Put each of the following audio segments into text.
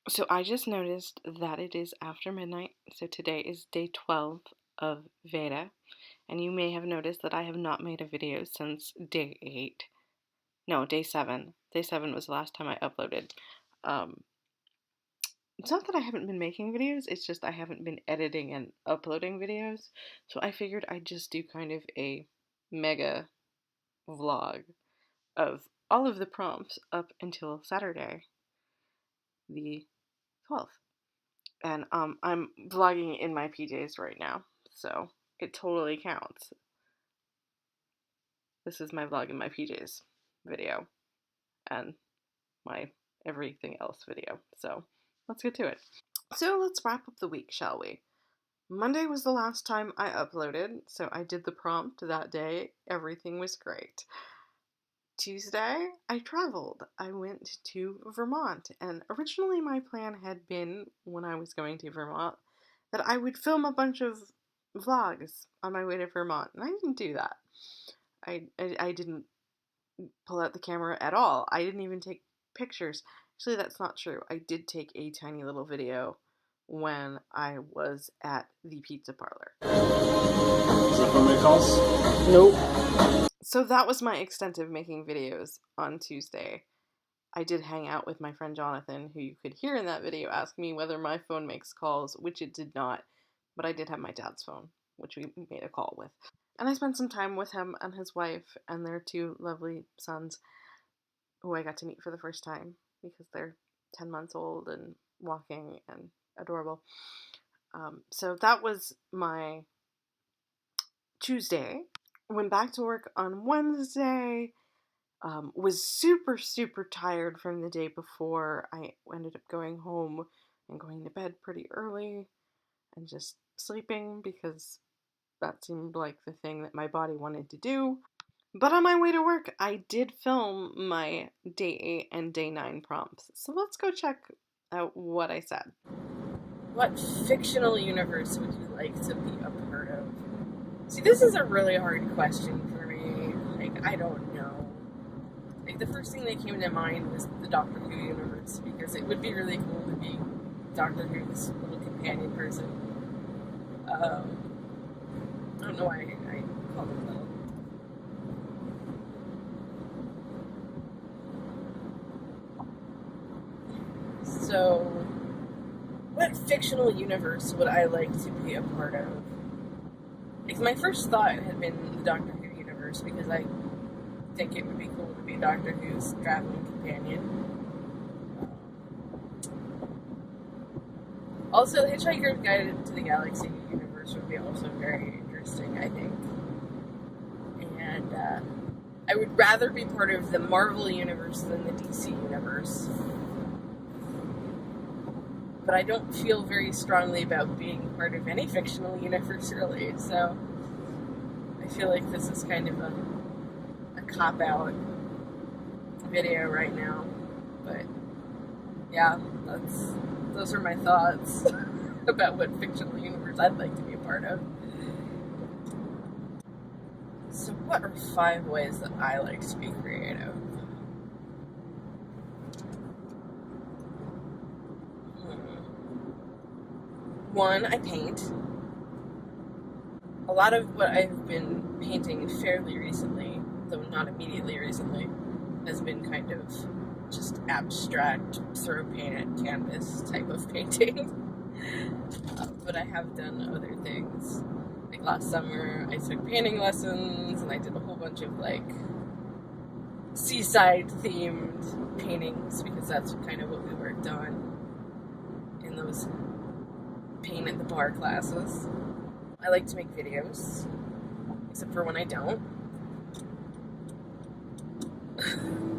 So I just noticed that it is after midnight, so today is day 12 of VEDA, and you may have noticed that I have not made a video since day 8. No, day 7. Day 7 was the last time I uploaded. Um, it's not that I haven't been making videos, it's just I haven't been editing and uploading videos, so I figured I'd just do kind of a mega vlog of all of the prompts up until Saturday, the 12th. And I'm vlogging in my PJs right now, so it totally counts. This is my vlog in my PJs video and my everything else video. So let's get to it. So let's wrap up the week, shall we? Monday was the last time I uploaded, so I did the prompt that day. Everything was great. Tuesday, I traveled. I went to Vermont, and originally my plan had been, when I was going to Vermont, that I would film a bunch of vlogs on my way to Vermont, and I didn't do that. I didn't pull out the camera at all. I didn't even take pictures. Actually, that's not true. I did take a tiny little video when I was at the pizza parlor. Is that from my calls? Nope. So that was my extent of making videos on Tuesday. I did hang out with my friend Jonathan, who you could hear in that video ask me whether my phone makes calls, which it did not, but I did have my dad's phone, which we made a call with. And I spent some time with him and his wife and their 2 lovely sons, who I got to meet for the first time because they're 10 months old and walking and adorable. So that was my Tuesday. Went back to work on Wednesday. Was super tired from the day before. I ended up going home and going to bed pretty early and just sleeping because that seemed like the thing that my body wanted to do. But on my way to work, I did film my day 8 and day 9 prompts. So let's go check out what I said. What fictional universe would you like to be a part of? See, this is a really hard question for me. Like, I don't know. Like, the first thing that came to mind was the Doctor Who universe, because it would be really cool to be Doctor Who's little companion person. I don't know why I called it little. So, what fictional universe would I like to be a part of? Like, my first thought had been the Doctor Who universe, because I think it would be cool to be Doctor Who's traveling companion. Also, the Hitchhiker's Guide to the Galaxy universe would be also very interesting, I think. And I would rather be part of the Marvel universe than the DC universe. But I don't feel very strongly about being part of any fictional universe, really, so I feel like this is kind of a cop-out video right now, but yeah, those are my thoughts about what fictional universe I'd like to be a part of. So what are 5 ways that I like to be creative? One, I paint. A lot of what I've been painting fairly recently, though not immediately recently, has been kind of just abstract, throw paint at canvas type of painting. But I have done other things. Like last summer, I took painting lessons, and I did a whole bunch of like seaside-themed paintings, because that's kind of what we worked on in those paint at the bar classes. I like to make videos, except for when I don't.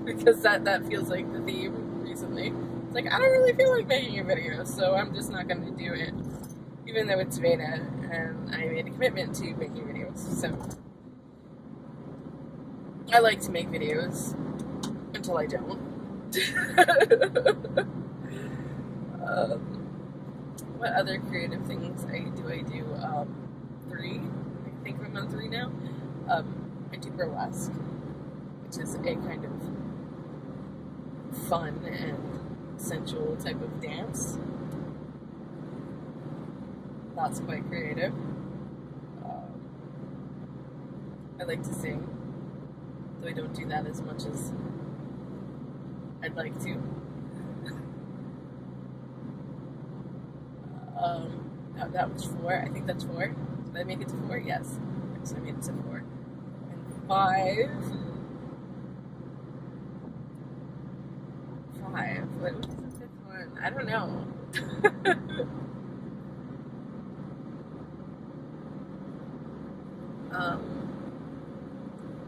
Because that feels like the theme recently. It's like, I don't really feel like making a video, so I'm just not going to do it. Even though it's VEDA, and I made a commitment to making videos, so I like to make videos until I don't. What other creative things do I do? 3. I think I'm on 3 now. I do burlesque, which is a kind of fun and sensual type of dance. That's quite creative. I like to sing, though I don't do that as much as I'd like to. That was 4. I think that's 4. Did I make it to 4? Yes. So I made it to 4. And 5. 5. What was the 5th one? I don't know.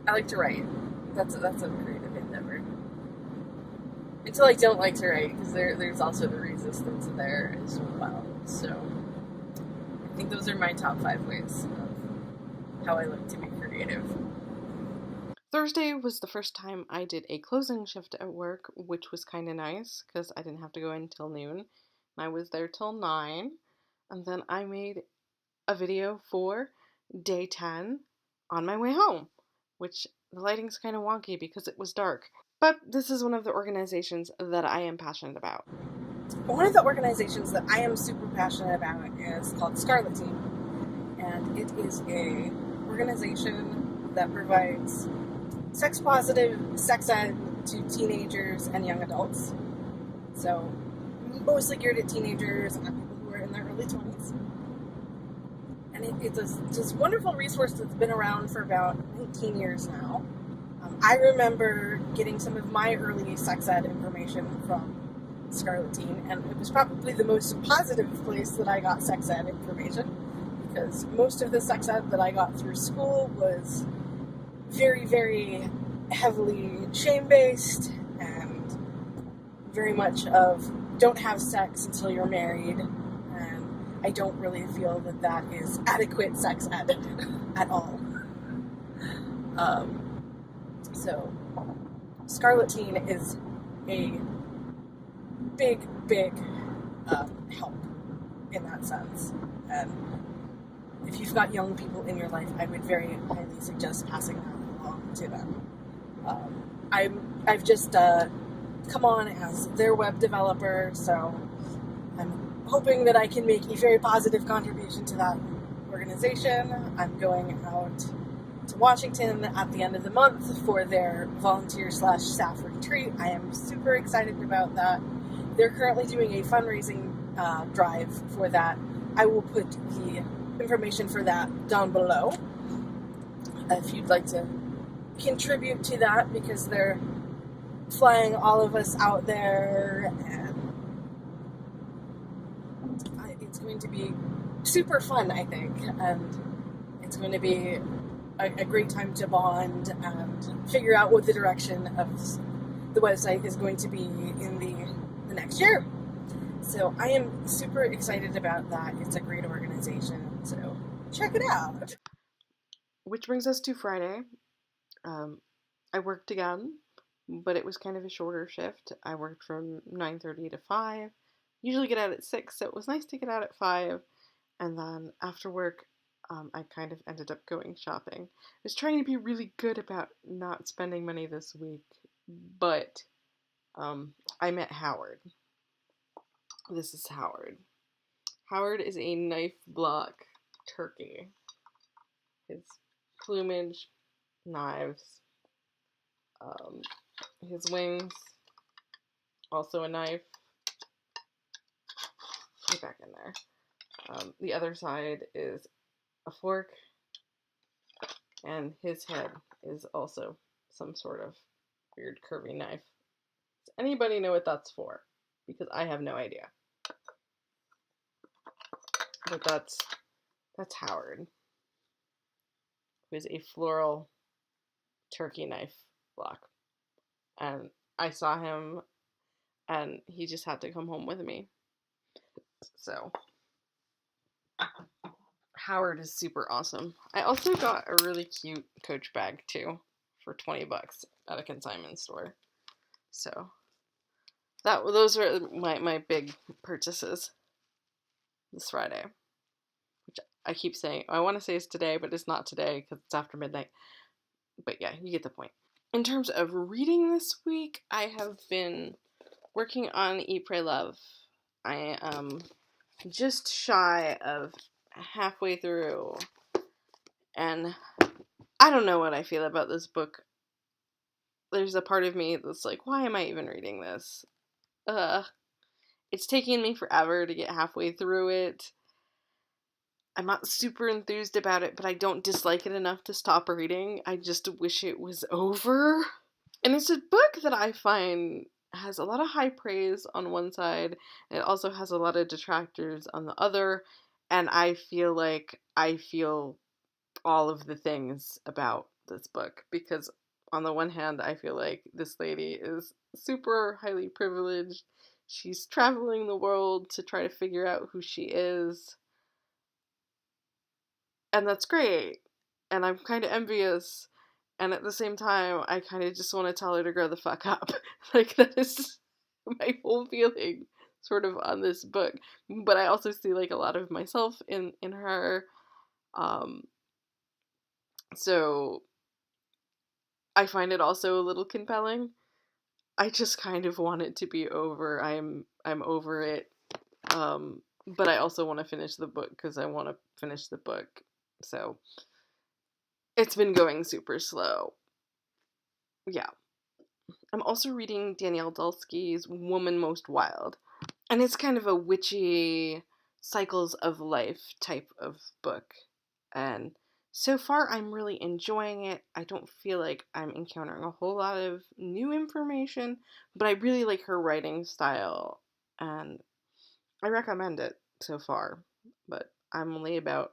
I like to write. That's a creative endeavor. Until I don't like to write, because there's also the resistance there as well. So I think those are my top 5 ways of how I like to be creative. Thursday was the first time I did a closing shift at work, which was kind of nice because I didn't have to go in till noon. I was there till 9, and then I made a video for day 10 on my way home, which the lighting's kind of wonky because it was dark. But this is one of the organizations that I am passionate about. One of the organizations that I am super passionate about is called Scarlet Team, and it is a organization that provides sex-positive sex ed to teenagers and young adults. So mostly geared at teenagers and people who are in their early 20s. And it's this wonderful resource that's been around for about 19 years now. I remember getting some of my early sex ed information from Scarlet Teen, and it was probably the most positive place that I got sex ed information, because most of the sex ed that I got through school was very, very heavily shame-based and very much of don't have sex until you're married, and I don't really feel that that is adequate sex ed at all. So Scarlet Teen is a big, big help in that sense. And if you've got young people in your life, I would very highly suggest passing that along to them. I've just come on as their web developer, so I'm hoping that I can make a very positive contribution to that organization. I'm going out to Washington at the end of the month for their volunteer/staff retreat. I am super excited about that. They're currently doing a fundraising drive for that. I will put the information for that down below if you'd like to contribute to that, because they're flying all of us out there, and it's going to be super fun, I think, and it's going to be a great time to bond and figure out what the direction of the website is going to be in the next year. So I am super excited about that. It's a great organization, so check it out. Which brings us to Friday. I worked again, but it was kind of a shorter shift. I worked from 9:30 to 5. Usually get out at 6, so it was nice to get out at 5. And then after work, I kind of ended up going shopping. I was trying to be really good about not spending money this week, but I met Howard. This is Howard. Howard is a knife block turkey. His plumage, knives, his wings, also a knife. Get back in there. The other side is a fork, and his head is also some sort of weird curvy knife. Does anybody know what that's for? Because I have no idea. But that's Howard, who is a floral turkey knife block. And I saw him, and he just had to come home with me. So Howard is super awesome. I also got a really cute Coach bag too for $20 at a consignment store. So those are my big purchases this Friday. Which I keep saying, I want to say it's today, but it's not today because it's after midnight. But yeah, you get the point. In terms of reading this week, I have been working on Eat, Pray, Love. I am just shy of halfway through, and I don't know what I feel about this book. There's a part of me that's like, why am I even reading this? Uh, it's taking me forever to get halfway through it. I'm not super enthused about it, but I don't dislike it enough to stop reading. I just wish it was over. And it's a book that I find has a lot of high praise on one side, and it also has a lot of detractors on the other. And I feel like I feel all of the things about this book because, on the one hand, I feel like this lady is super highly privileged. She's traveling the world to try to figure out who she is, and that's great. And I'm kind of envious. And at the same time, I kind of just want to tell her to grow the fuck up. Like, that is my whole feeling sort of on this book. But I also see like a lot of myself in her. Um, so I find it also a little compelling. I just kind of want it to be over. I'm over it. But I also want to finish the book because I want to finish the book. So it's been going super slow. Yeah. I'm also reading Danielle Dulsky's Woman Most Wild. And it's kind of a witchy cycles of life type of book. And so far I'm really enjoying it. I don't feel like I'm encountering a whole lot of new information, but I really like her writing style and I recommend it so far. But I'm only about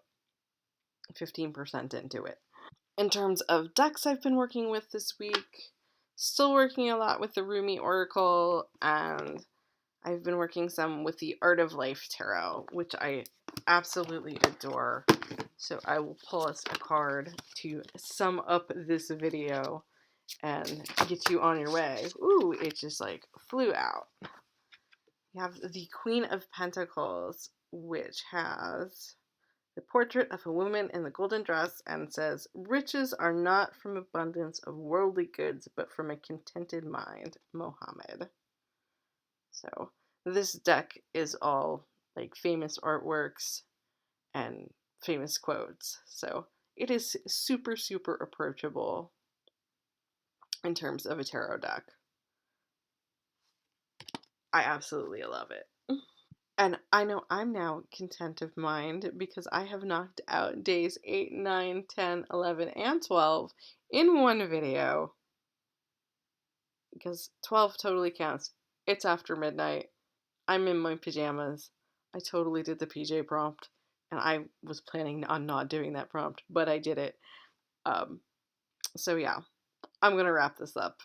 15% into it. In terms of decks I've been working with this week, still working a lot with the Rumi Oracle, and I've been working some with the Art of Life Tarot, which I absolutely adore. So I will pull us a card to sum up this video and get you on your way. Ooh, it just like flew out. You have the Queen of Pentacles, which has the portrait of a woman in the golden dress and says, "Riches are not from abundance of worldly goods, but from a contented mind, Mohammed." So this deck is all like famous artworks and famous quotes. So it is super, super approachable in terms of a tarot deck. I absolutely love it. And I know I'm now content of mind because I have knocked out days 8, 9, 10, 11, and 12 in one video. Because 12 totally counts. It's after midnight. I'm in my pajamas. I totally did the PJ prompt. And I was planning on not doing that prompt, but I did it. Um, so yeah, I'm going to wrap this up.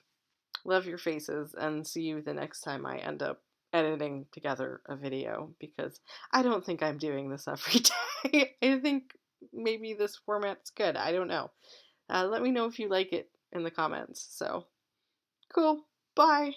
Love your faces and see you the next time I end up editing together a video because I don't think I'm doing this every day. I think maybe this format's good. I don't know. Let me know if you like it in the comments. So, cool. Bye.